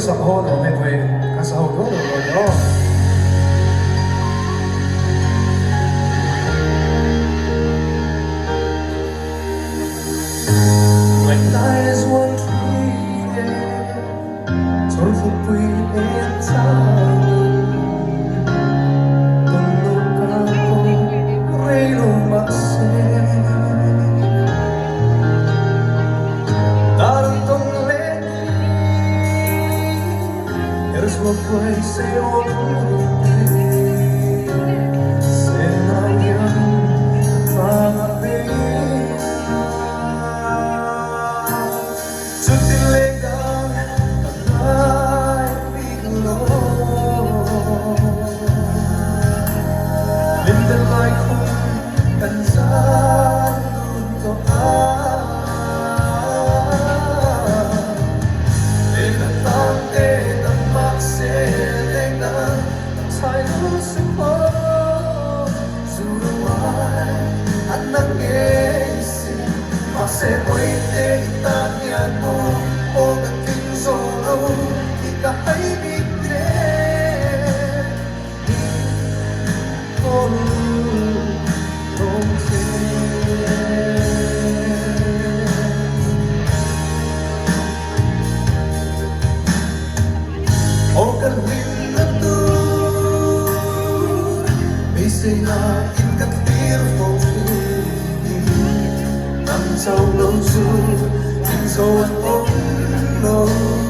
時候我咪會嗰時候嗰度咯。When eyes were treated, told for breathing time. Lo puoi se olvidé, se nadie para ver. Tutti legami mai piccolo, linde mai con pensare tutto e da tante才รู้สึกว่าสุดท้ายอันนั้นเองสิมาเสียไว้ในตาเนี่ยโน้โอ้กันทิ้งโซโล่ที่ก็ให้มีเดียวโอ้ลงเสียโอ้กันทิ้งsay in the beautiful tree, I'm so low to, I'm so alone.